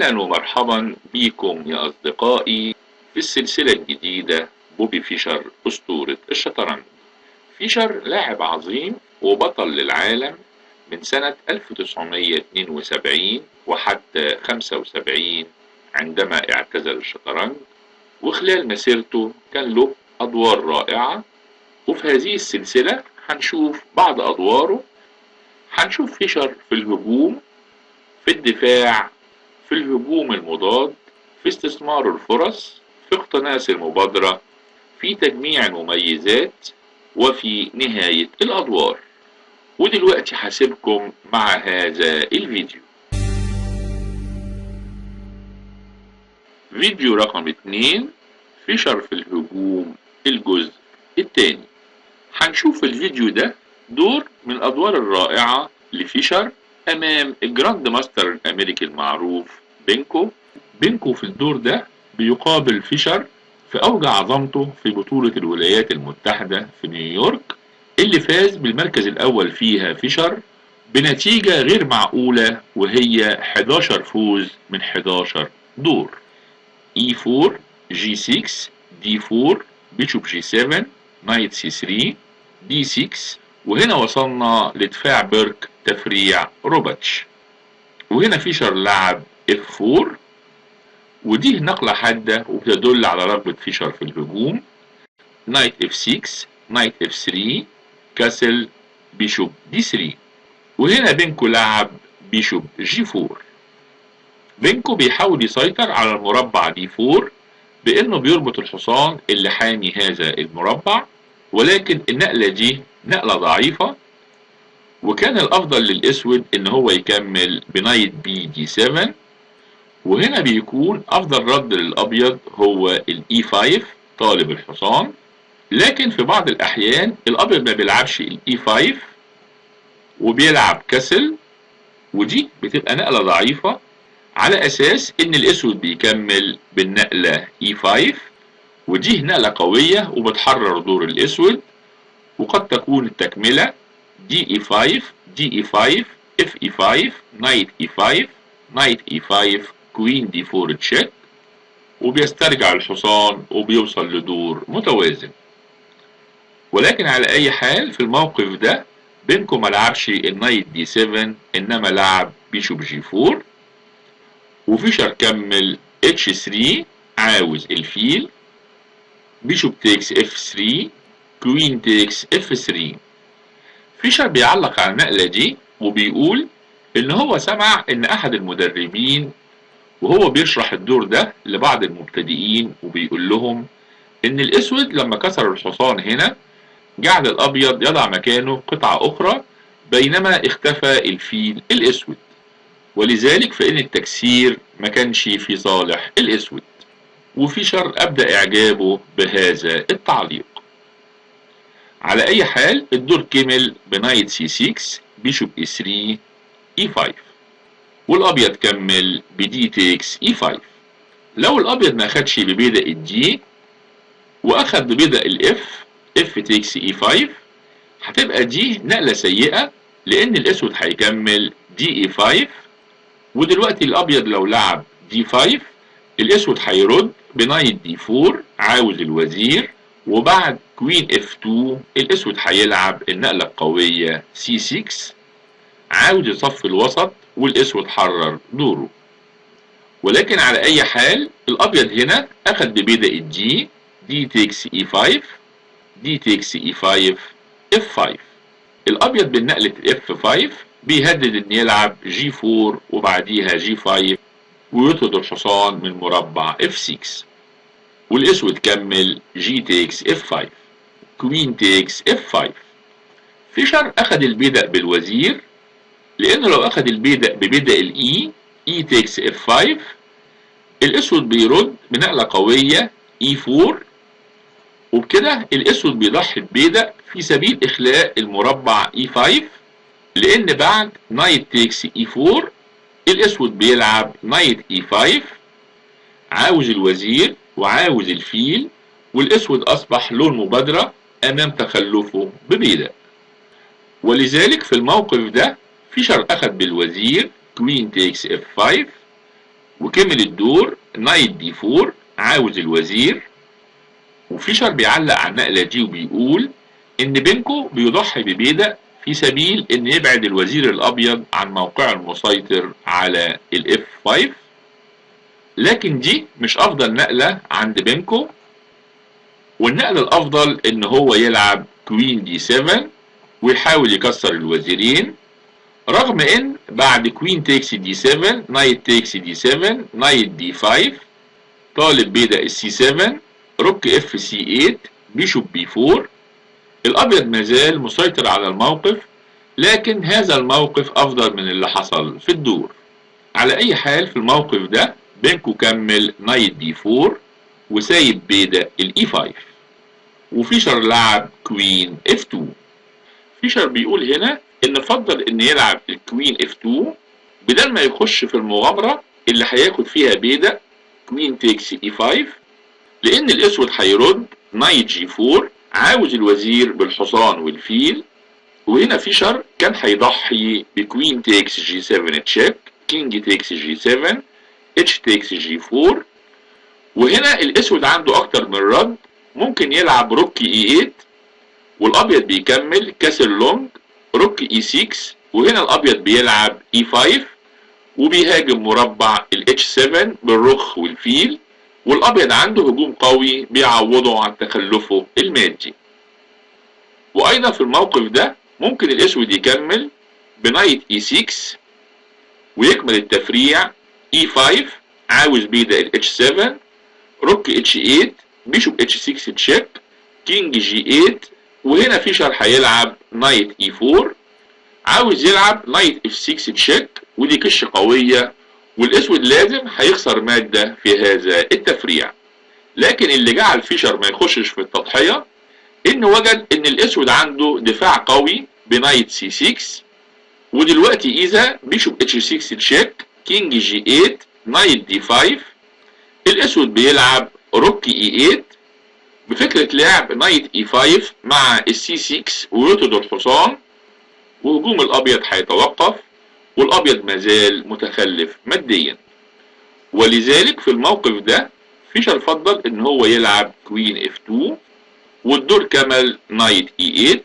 أهلا ومرحبا بكم يا أصدقائي في السلسلة الجديدة بوبي فيشر أسطورة الشطرنج. فيشر لاعب عظيم وبطل للعالم من سنة 1972 وحتى 75 عندما اعتزل الشطرنج، وخلال مسيرته كان له أدوار رائعة. وفي هذه السلسلة هنشوف بعض أدواره. هنشوف فيشر في الهجوم، في الدفاع، في الهجوم المضاد، في استثمار الفرص، في اقتناص المبادرة، في تجميع المميزات، وفي نهاية الأدوار. ودلوقتي هسيبكم مع هذا الفيديو. فيديو رقم 2، فيشر في الهجوم الجزء الثاني. هنشوف الفيديو ده دور من الأدوار الرائعة لفيشر أمام الجراند ماستر الأمريكي المعروف بينكو. بينكو في الدور ده بيقابل فيشر في أوج عظمته في بطولة الولايات المتحدة في نيويورك، اللي فاز بالمركز الأول فيها فيشر بنتيجة غير معقولة، وهي 11 فوز من 11 دور. E4 G6 D4 بيشوب G7 نايت C3 D6، وهنا وصلنا لدفاع بيرك تفريع روباتش. وهنا فيشر لعب F4، ودي نقلة حادة وبتدل على رغبة فيشر في الهجوم. نايت F6 نايت F3 كاسل بيشوب D3. وهنا بينكو لعب بيشوب G4. بينكو بيحاول يسيطر على المربع D4 بانه بيربط الحصان اللي حامي هذا المربع، ولكن النقلة دي نقلة ضعيفة، وكان الافضل للاسود ان هو يكمل بنايت بي دي 7. وهنا بيكون افضل رد للابيض هو الاي 5 طالب الحصان، لكن في بعض الاحيان الابيض ما بيلعبش الاي 5 وبيلعب كسل، ودي بتبقى نقلة ضعيفة على اساس ان الاسود بيكمل بالنقلة اي 5، ودي نقلة قوية وبتحرر دور الاسود. وقد تكون التكملة دي اي 5 دي اي 5 اف اي 5 نايت اي 5 نايت اي 5 كوين دي 4 تشيك، وبيسترجع الحصان وبيوصل لدور متوازن. ولكن على اي حال في الموقف ده بينكو ملعبش النايت دي 7، انما لعب بيشوب جي 4، وفيشر كمل اتش 3 عاوز الفيل، بيشوب تيكس اف 3 كوين تيكس اف 3. فيشر بيعلق على النقلة دي وبيقول ان هو سمع ان احد المدربين وهو بيشرح الدور ده لبعض المبتدئين وبيقول لهم ان الاسود لما كسر الحصان هنا جعل الابيض يضع مكانه قطعة اخرى، بينما اختفى الفيل الاسود، ولذلك فان التكسير ما كانش في صالح الاسود. وفيشر ابدأ اعجابه بهذا التعليق. على اي حال الدور كمل بنايت سي 6 بيشوب اي 3 اي 5، والابيض كمل بدي تيكس اي 5. لو الابيض ما اخدش ببيدق الدي واخد ببيدق الاف اف تيكس اي 5، هتبقى دي نقلة سيئة لان الاسود هيكمل دي اي 5. ودلوقتي الابيض لو لعب دي 5 الاسود هيرد بنايت دي 4 عاوز الوزير، وبعد كوين اف 2 الاسود هيلعب النقلة القوية سي 6 عاوز يصفي الوسط، والاسود حرر دوره. ولكن على اي حال الابيض هنا اخد ببيدق الدي دي تيكس اي 5 دي تيكس اي 5 اف 5. الابيض بالنقلة اف 5 بيهدد ان يلعب جي 4 وبعديها جي 5 ويطرد الحصان من مربع اف 6، والاسود كمل جي تيكس اف 5 كوين تيكس اف 5. فيشر اخد البيدق بالوزير، لانه لو اخد البيدق ببيدق الاي اي تيكس اف 5 الاسود بيرد بنقلة قوية اي 4، وبكده الاسود بيضحي ببيدق في سبيل اخلاء المربع اي 5، لان بعد نايت تيكس اي 4 الاسود بيلعب نايت اي 5 عاوز الوزير وعاوز الفيل، والاسود اصبح له المبادرة امام تخلفه ببيدق. ولذلك في الموقف ده فيشر اخد بالوزير كوين تيكس اف 5، وكمل الدور نايت دي 4 عاوز الوزير. وفيشر بيعلق على النقلة دي وبيقول ان بينكو بيضحي ببيدق في سبيل ان يبعد الوزير الابيض عن موقعه المسيطر على الاف 5، لكن دي مش افضل نقلة عند بينكو، والنقلة الافضل ان هو يلعب كوين دي 7 ويحاول يكسر الوزيرين، رغم ان بعد كوين تيكس دي 7 نايت تيكس دي 7 نايت دي 5 طالب بيدق السي 7 روك اف سي 8 بيشوب بي 4. الابيض مازال مسيطر على الموقف، لكن هذا الموقف افضل من اللي حصل في الدور. على اي حال في الموقف ده بينكو كمل نايت دي 4 وسايب بيدق الاي 5، وفيشر لعب كوين اف 2. فيشر بيقول هنا ان فضل ان يلعب الكوين اف 2 بدل ما يخش في المغامرة اللي هياخد فيها بيدق كوين تيكس اي 5، لان الاسود هيرد نايت جي 4 عاوز الوزير بالحصان والفيل. وهنا فيشر كان هيضحي بكوين تيكس جي 7 تشيك، كينج تيكس جي 7، اتش تيكس جي 4. وهنا الاسود عنده اكتر من رد، ممكن يلعب روك اي 8 والابيض بيكمل كاسل لونج روك اي 6، وهنا الابيض بيلعب اي 5 وبيهاجم مربع الاتش 7 بالرخ والفيل، والابيض عنده هجوم قوي بيعوضه عن تخلفه المادي. وايضا في الموقف ده ممكن الاسود يكمل بنايت اي 6 ويكمل التفريع اي 5 عاوز بيدق الاتش 7 روك اتش 8 بيشوب اتش 6 تشيك كينج جي 8. وهنا فيشر هيلعب نايت اي 4 عاوز يلعب نايت اف 6 تشيك، ودي كش قوية والاسود لازم هيخسر مادة في هذا التفريع. لكن اللي جعل فيشر ما يخشش في التضحية ان وجد ان الاسود عنده دفاع قوي بنايت سي 6، ودلوقتي اذا بيشوب اتش 6 تشيك كينج جي 8 نايت دي 5. الاسود بيلعب روك اي 8 بفكرة لعب نايت اي 5 مع السي 6 ويطرد الحصان، وهجوم الابيض هيتوقف والابيض مازال متخلف ماديا. ولذلك في الموقف ده فيشر فضل ان هو يلعب كوين اف 2 والدور كمل نايت اي 8.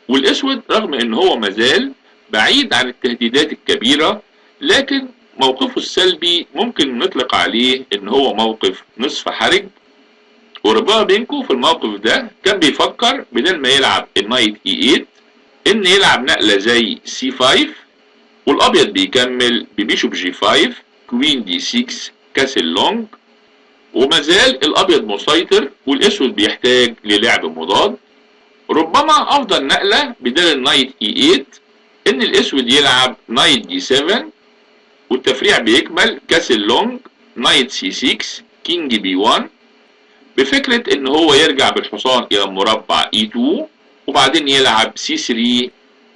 والاسود رغم ان هو مازال بعيد عن التهديدات الكبيرة، لكن موقفه السلبي ممكن نطلق عليه ان هو موقف نصف حرج. وربما بينكو في الموقف ده كان بيفكر بدل ما يلعب النايت اي 8 ان يلعب نقلة زي سي 5 والابيض بيكمل ببيشوب جي 5 كوين دي 6 كاسل لونج، ومازال الابيض مسيطر والاسود بيحتاج للعب مضاد. ربما افضل نقلة بدل النايت اي 8 ان الاسود يلعب نايت دي 7 والتفريع بيكمل كاسل لونج نايت سي 6 كينج بي 1 بفكرة ان هو يرجع بالحصان الى مربع اي 2 وبعدين يلعب سي 3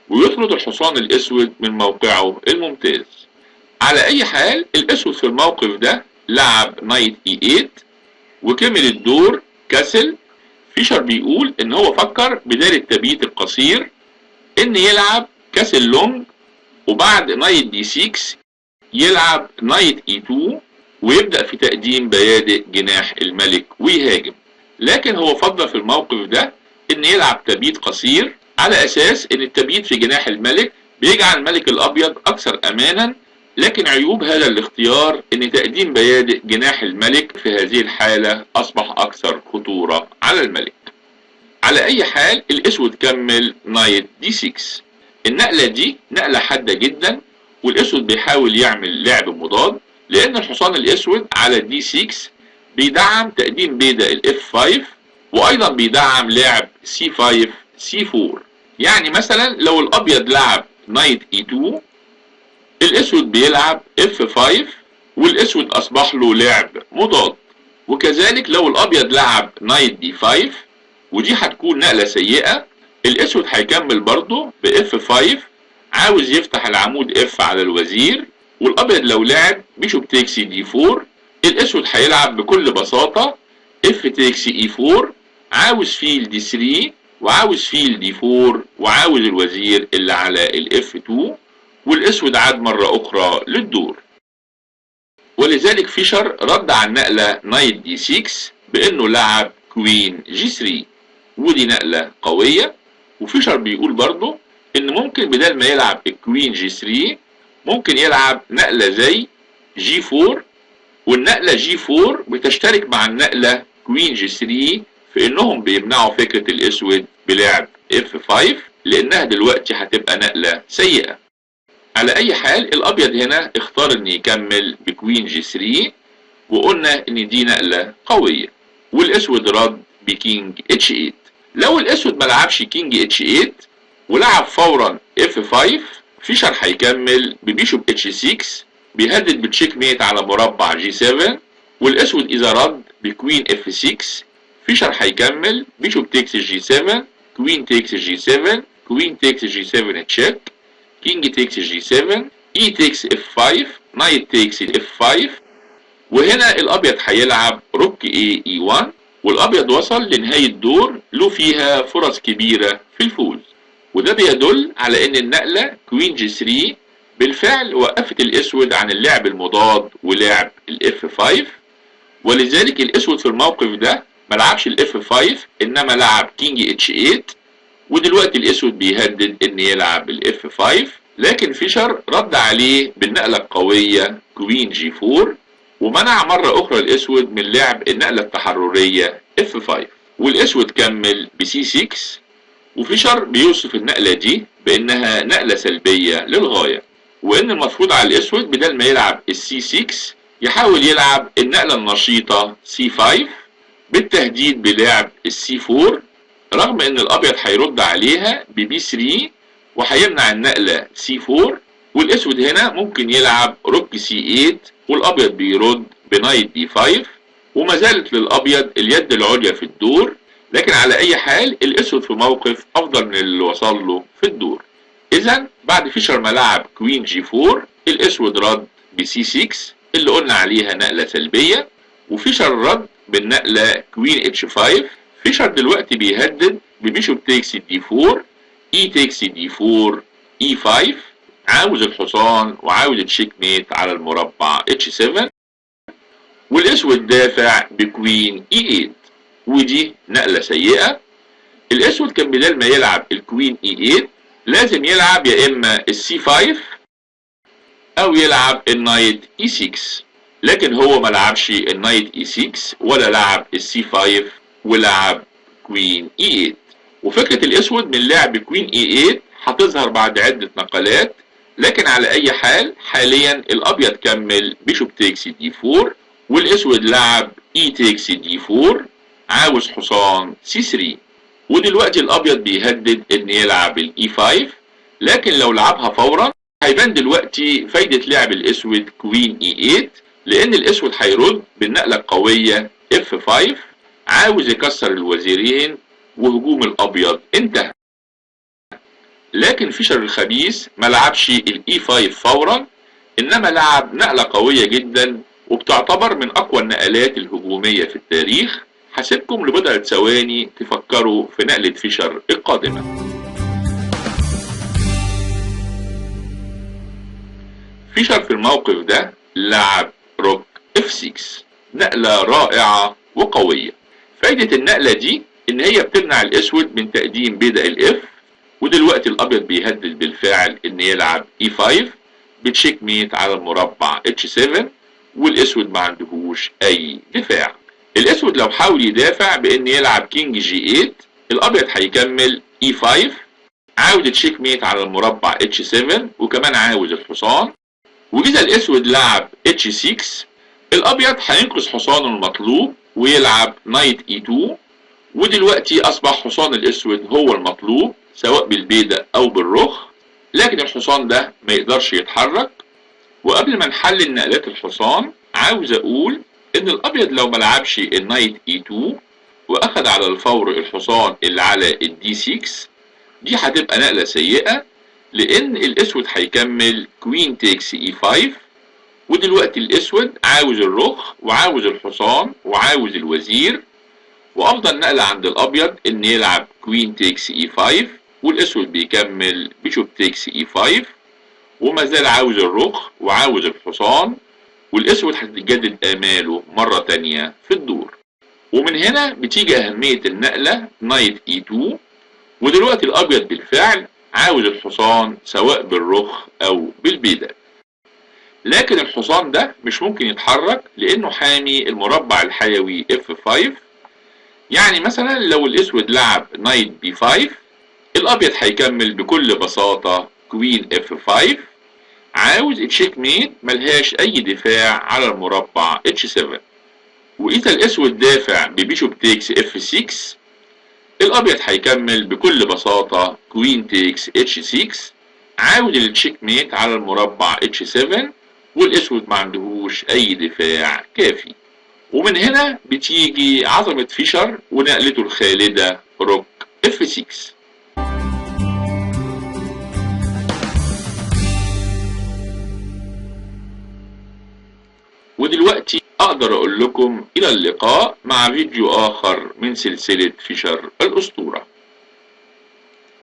ويطرد الحصان الاسود من موقعه الممتاز. على اي حال الاسود في الموقف ده لعب نايت اي 8 وكمل الدور كاسل. فيشر بيقول ان هو فكر بدال التبييت القصير ان يلعب كاسل لونج وبعد نايت دي 6 يلعب نايت اي 2 ويبدأ في تقديم بيادق جناح الملك ويهاجم. لكن هو فضل في الموقف ده ان يلعب تبييت قصير على اساس ان التبييت في جناح الملك بيجعل الملك الابيض اكثر امانا، لكن عيوب هذا الاختيار ان تقديم بيادق جناح الملك في هذه الحالة اصبح اكثر خطورة على الملك. على اي حال الاسود كمل نايت دي 6. النقلة دي نقلة حادة جدا والاسود بيحاول يعمل لعب مضاد، لان الحصان الاسود على دي 6 بيدعم تقديم بيدق الاف 5 وايضا بيدعم لعب سي 5 سي 4. يعني مثلا لو الابيض لعب نايت اي 2 الاسود بيلعب اف 5 والاسود اصبح له لعب مضاد. وكذلك لو الابيض لعب نايت دي 5 ودي هتكون نقلة سيئة، الاسود هيكمل برضه باف 5 عاوز يفتح العمود اف على الوزير، والابيض لو لعب بيشوب تيكسي دي 4 الاسود هيلعب بكل بساطة اف تيكسي اي 4 عاوز فيل دي 3 وعاوز فيل دي 4 وعاوز الوزير اللي على الاف 2، والاسود عاد مرة اخرى للدور. ولذلك فيشر رد على النقلة نايت دي 6 بانه لعب كوين جي 3، ودي نقلة قوية. وفيشر بيقول برضه ان ممكن بدل ما يلعب الكوين جي 3 ممكن يلعب نقلة زي جي 4، والنقلة جي 4 بتشترك مع النقلة كوين جي 3 في انهم بيمنعوا فكرة الاسود بلعب اف 5 لانها دلوقتي هتبقى نقلة سيئة. على اي حال الابيض هنا اختار ان يكمل بكوين جي 3، وقلنا ان دي نقلة قوية، والاسود رد بكينج اتش 8. لو الاسود ملعبش كينج اتش 8 ولعب فورا اف 5، فيشر هيكمل ببيشوب اتش 6 بيهدد بتشيك ميت على مربع جي 7، والاسود اذا رد بكوين اف 6 فيشر هيكمل بيشوب تيكس جي 7، كوين تيكس جي 7، كوين تيكس جي 7 تشيك، كينج تيكس جي 7، اي تيكس اف 5، نايت تيكس اف 5. وهنا الابيض هيلعب روك اي اي 1، والابيض وصل لنهاية دور له فيها فرص كبيرة في الفوز، وده بيدل على ان النقلة كوين جي 3 بالفعل وقفت الاسود عن اللعب المضاد ولعب الاف 5. ولذلك الاسود في الموقف ده ملعبش الاف 5 انما لعب كينج اتش 8، ودلوقتي الاسود بيهدد ان يلعب الاف 5، لكن فيشر رد عليه بالنقلة القوية كوين جي 4 ومنع مرة اخرى الاسود من لعب النقلة التحررية اف 5، والاسود كمل بسي 6. وفيشر بيوصف النقلة دي بانها نقلة سلبية للغاية، وان المفروض على الاسود بدل ما يلعب السي 6 يحاول يلعب النقلة النشيطة سي 5 بالتهديد بلعب السي 4، رغم ان الابيض هيرد عليها ببي 3 وهيمنع النقلة سي 4. والاسود هنا ممكن يلعب روك سي 8 والابيض بيرد بنايت دي 5، وما زالت للابيض اليد العليا في الدور. لكن على اي حال الاسود في موقف افضل من اللي وصل له في الدور. اذا بعد فيشر ما لعب كوين جي 4 الاسود رد بسي 6 اللي قلنا عليها نقلة سلبية، وفيشر رد بالنقلة كوين اتش 5. فيشر دلوقتي بيهدد ببيشوب تيكس دي 4، اي تيكس دي 4، اي 5، عاوز الحصان وعاوز تشيك ميت على المربع اتش 7، والاسود دافع بكوين اي 8، ودي نقلة سيئة. الاسود كان بدل ما يلعب الكوين اي 8 لازم يلعب يا اما السي 5 او يلعب النايت اي 6، لكن هو ما لعبش النايت اي 6 ولا لعب السي 5 ولعب كوين اي 8. وفكرة الاسود من لعب كوين اي 8 هتظهر بعد عدة نقلات، لكن على اي حال حاليا الابيض كمل بيشوب تيكس دي 4 والاسود لعب اي تيكس دي 4 عاوز حصان سي 3، ودلوقتي الابيض بيهدد ان يلعب الاي 5، لكن لو لعبها فورا هيبان دلوقتي فايدة لعب الاسود كوين اي 8 لان الاسود هيرد بالنقلة القوية اف 5 عاوز يكسر الوزيرين وهجوم الابيض انتهى. لكن فيشر الخبيث ما لعبش الاي 5 فورا انما لعب نقلة قوية جدا وبتعتبر من اقوى النقلات الهجومية في التاريخ. هسيبكم لبضعة ثواني تفكروا في نقلة فيشر القادمة. فيشر في الموقف ده لعب روك اف 6، نقلة رائعة وقوية. فايدة النقلة دي ان هي بتمنع الاسود من تقديم بدء الاف، ودلوقتي الابيض بيهدد بالفعل ان يلعب اي 5 بتشيك ميت على المربع اتش 7، والاسود ما عندهوش اي دفاع. الاسود لو حاول يدافع بان يلعب كينج جي 8 الابيض هيكمل اي 5 عاوز تشيك ميت على المربع اتش 7 وكمان عاوز الحصان. واذا الاسود لعب اتش 6 الابيض هينقذ حصانه المطلوب ويلعب نايت اي 2، ودلوقتي اصبح حصان الاسود هو المطلوب سواء بالبيدق او بالرخ، لكن الحصان ده ما يقدرش يتحرك. وقبل ما نحلل نقلات الحصان عاوز اقول ان الابيض لو ما لعبش النايت اي 2 واخد على الفور الحصان اللي على الدي 6 دي هتبقى نقلة سيئة، لان الاسود هيكمل كوين تيكس اي 5، ودلوقتي الاسود عاوز الرخ وعاوز الحصان وعاوز الوزير، وافضل نقلة عند الابيض ان يلعب كوين تيكس اي 5 والاسود بيكمل بيشوب تيكس اي 5 وما زال عاوز الرخ وعاوز الحصان، والاسود هتتجدد اماله مرة تانية في الدور. ومن هنا بتيجي اهمية النقلة نايت E2. ودلوقتي الابيض بالفعل عاوز الحصان سواء بالرخ او بالبيدق، لكن الحصان ده مش ممكن يتحرك لانه حامي المربع الحيوي F5. يعني مثلا لو الاسود لعب نايت B5 الابيض هيكمل بكل بساطة كوين F5 عاوز تشيك ميت ملهاش اي دفاع على المربع H7. واذا الاسود دافع ببيشوب تيكس F6 الابيض هيكمل بكل بساطة كوين تيكس H6 عاوز التشيك ميت على المربع H7 والاسود ما عندهوش اي دفاع كافي. ومن هنا بتيجي عظمة فيشر ونقلته الخالدة روك F6. ودلوقتي اقدر اقول لكم الى اللقاء مع فيديو اخر من سلسلة فيشر الاسطورة.